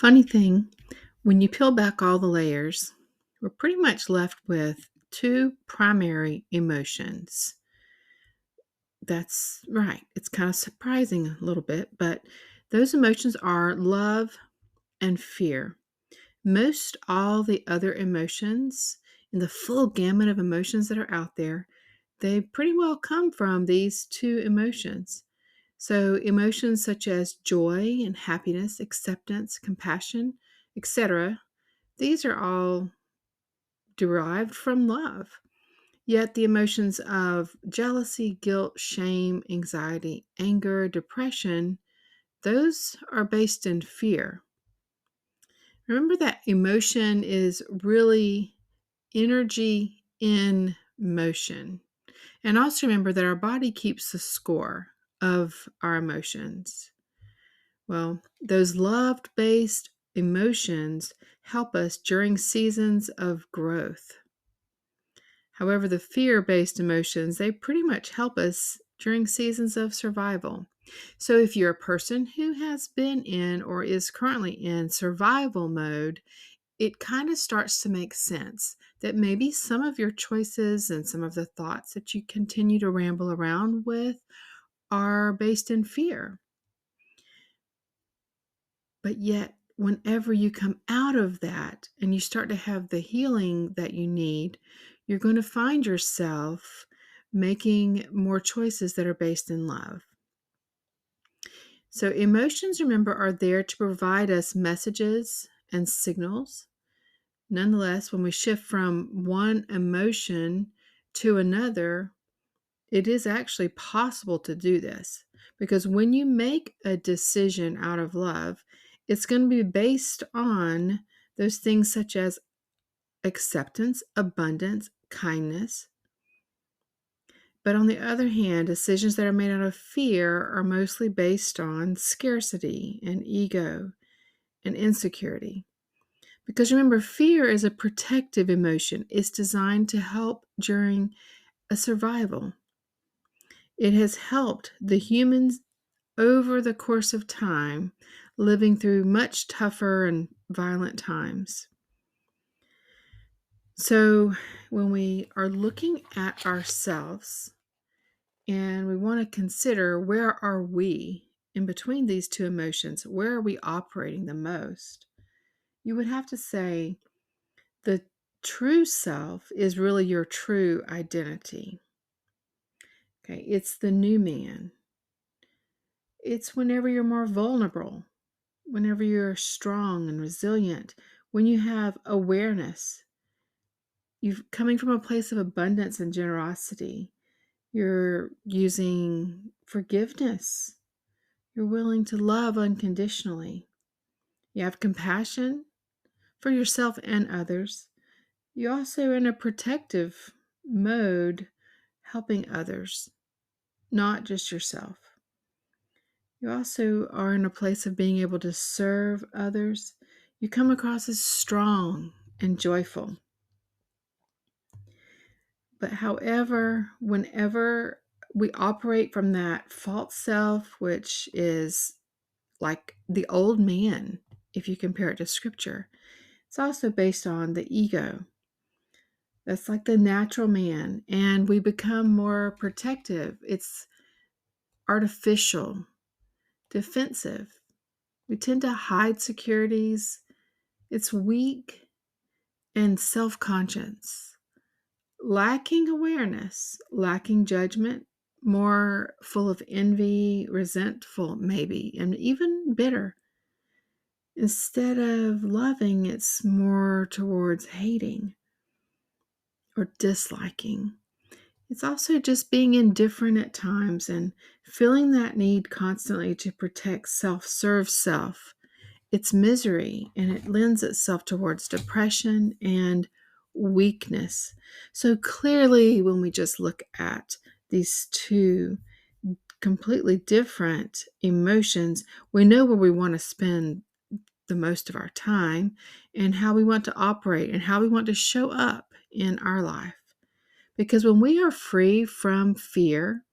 Funny thing, when you peel back all the layers, we're pretty much left with two primary emotions. That's right. It's kind of surprising a little bit, but those emotions are love and fear. Most all the other emotions in the full gamut of emotions that are out there, they pretty well come from these two emotions. So, emotions such as joy and happiness, acceptance, compassion, etc., these are all derived from love. Yet the emotions of jealousy, guilt, shame, anxiety, anger, depression, those are based in fear. Remember that emotion is really energy in motion. And also remember that our body keeps the score of our emotions. Well, those love based emotions help us during seasons of growth. However, the fear based emotions, they pretty much help us during seasons of survival. So, if you're a person who has been in or is currently in survival mode, it kind of starts to make sense that maybe some of your choices and some of the thoughts that you continue to ramble around with are based in fear. But yet, whenever you come out of that and you start to have the healing that you need, you're going to find yourself making more choices that are based in love. So, emotions, remember, are there to provide us messages and signals. Nonetheless, when we shift from one emotion to another, it is actually possible to do this because when you make a decision out of love, it's going to be based on those things such as acceptance, abundance, kindness. But on the other hand, decisions that are made out of fear are mostly based on scarcity and ego and insecurity. Because remember, fear is a protective emotion. It's designed to help during a survival. It has helped the humans over the course of time living through much tougher and violent times. So, when we are looking at ourselves and we want to consider where are we in between these two emotions, where are we operating the most? You would have to say the true self is really your true identity. Okay, it's the new man. It's whenever you're more vulnerable, whenever you're strong and resilient, when you have awareness, you're coming from a place of abundance and generosity. You're using forgiveness. You're willing to love unconditionally. You have compassion for yourself and others. You're also in a protective mode, helping others, not just yourself. You also are in a place of being able to serve others. You come across as strong and joyful. But however, whenever we operate from that false self, which is like the old man, if you compare it to scripture, it's also based on the ego. That's like the natural man. And we become more protective. It's artificial, defensive. We tend to hide securities. It's weak and self conscious, lacking awareness, lacking judgment, more full of envy, resentful, maybe, and even bitter. Instead of loving, it's more towards hating or disliking. It's also just being indifferent at times and feeling that need constantly to protect self, serve self. It's misery and it lends itself towards depression and weakness. So clearly, when we just look at these two completely different emotions, we know where we want to spend the most of our time and how we want to operate and how we want to show up in our life. Because when we are free from fear,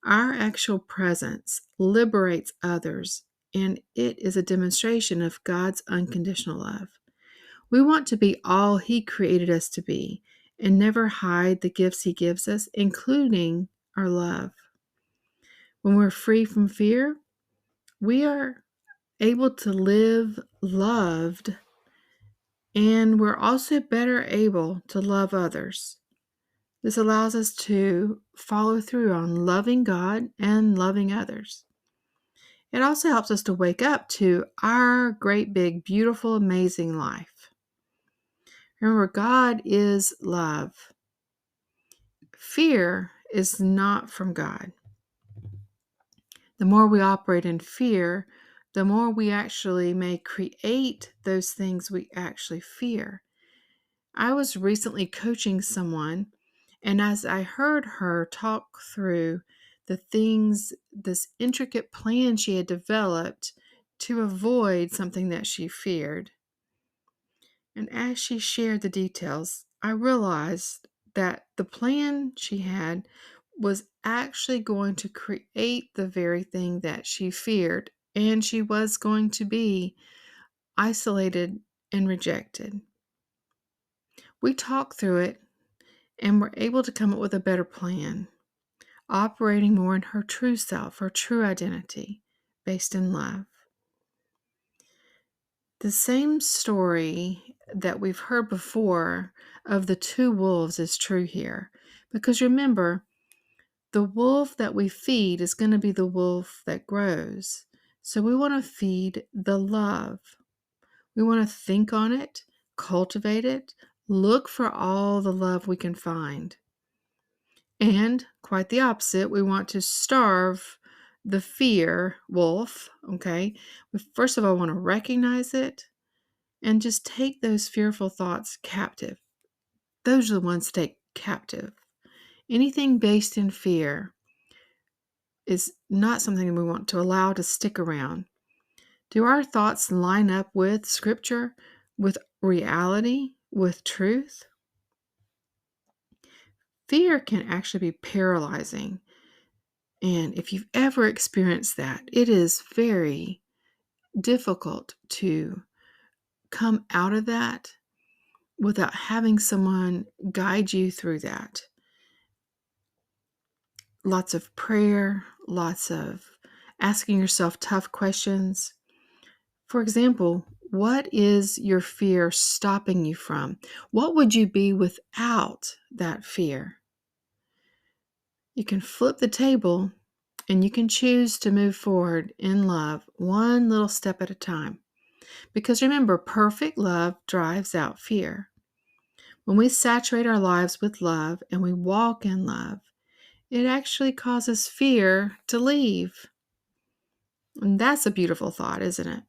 our actual presence liberates others and it is a demonstration of God's unconditional love. We want to be all He created us to be and never hide the gifts He gives us, including our love. When we're free from fear, we are able to live loved, and we're also better able to love others. This allows us to follow through on loving God and loving others. It also helps us to wake up to our great, big, beautiful, amazing life. Remember, God is love. Fear is not from God. The more we operate in fear, the more we actually may create those things we actually fear. I was recently coaching someone, and as I heard her talk through the things, this intricate plan she had developed to avoid something that she feared, and as she shared the details, I realized that the plan she had was actually going to create the very thing that she feared, and she was going to be isolated and rejected. We talked through it and were able to come up with a better plan, operating more in her true self, her true identity, based in love. The same story that we've heard before of the two wolves is true here. Because remember, the wolf that we feed is going to be the wolf that grows. So we want to feed the love. We want to think on it, cultivate it, look for all the love we can find. And quite the opposite, we want to starve the fear wolf, okay? We first of all want to recognize it and just take those fearful thoughts captive. Those are the ones to take captive. Anything based in fear is not something we want to allow to stick around. Do our thoughts line up with Scripture, with reality, with truth? Fear can actually be paralyzing. And if you've ever experienced that, it is very difficult to come out of that without having someone guide you through that. Lots of prayer, lots of asking yourself tough questions. For example, what is your fear stopping you from? What would you be without that fear? You can flip the table and you can choose to move forward in love one little step at a time. Because remember, perfect love drives out fear. When we saturate our lives with love and we walk in love, it actually causes fear to leave. And that's a beautiful thought, isn't it?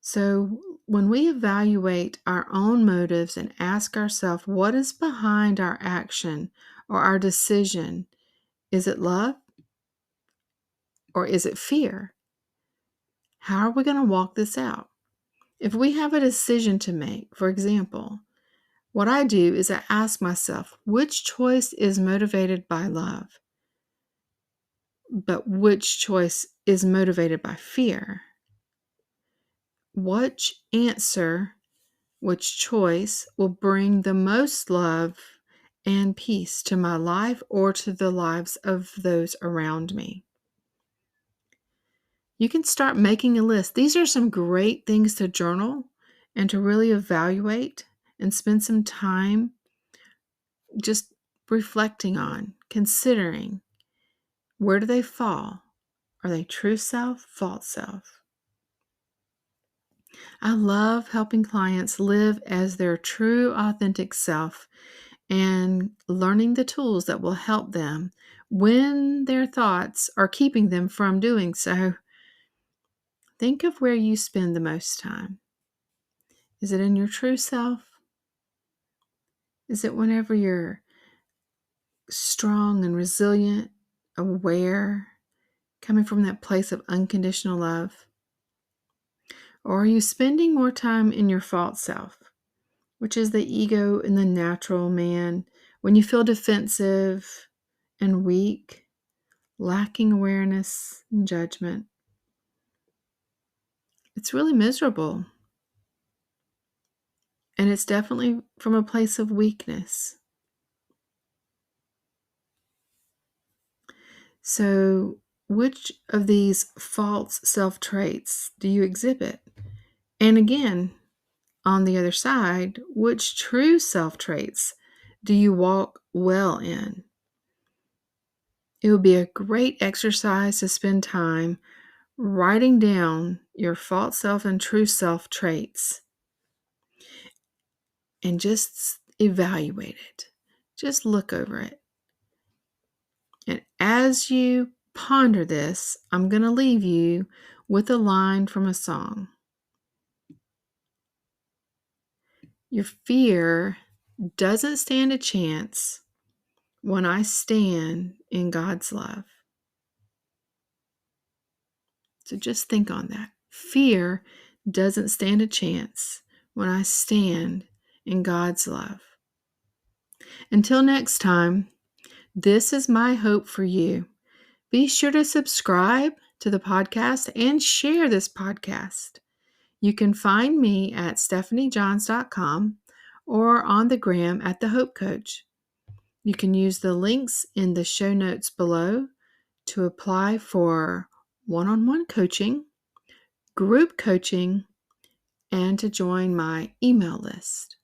So when we evaluate our own motives and ask ourselves what is behind our action or our decision, is it love or is it fear? How are we going to walk this out? If we have a decision to make, for example, what I do is I ask myself, which choice is motivated by love, but which choice is motivated by fear? Which answer, which choice will bring the most love and peace to my life or to the lives of those around me? You can start making a list. These are some great things to journal and to really evaluate and spend some time just reflecting on, considering, where do they fall? Are they true self, false self? I love helping clients live as their true, authentic self and learning the tools that will help them when their thoughts are keeping them from doing so. Think of where you spend the most time. Is it in your true self? Is it whenever you're strong and resilient, aware, coming from that place of unconditional love? Or are you spending more time in your false self, which is the ego and the natural man, when you feel defensive and weak, lacking awareness and judgment? It's really miserable. And it's definitely from a place of weakness. So, which of these false self traits do you exhibit? And again, on the other side, which true self traits do you walk well in? It would be a great exercise to spend time writing down your false self and true self traits and just evaluate it. Just look over it. And as you ponder this, I'm going to leave you with a line from a song. Your fear doesn't stand a chance when I stand in God's love. So just think on that. Fear doesn't stand a chance when I stand in God's love. Until next time, this is my hope for you. Be sure to subscribe to the podcast and share this podcast. You can find me at stephaniejohns.com or on the gram at The Hope Coach. You can use the links in the show notes below to apply for one-on-one coaching, group coaching, and to join my email list.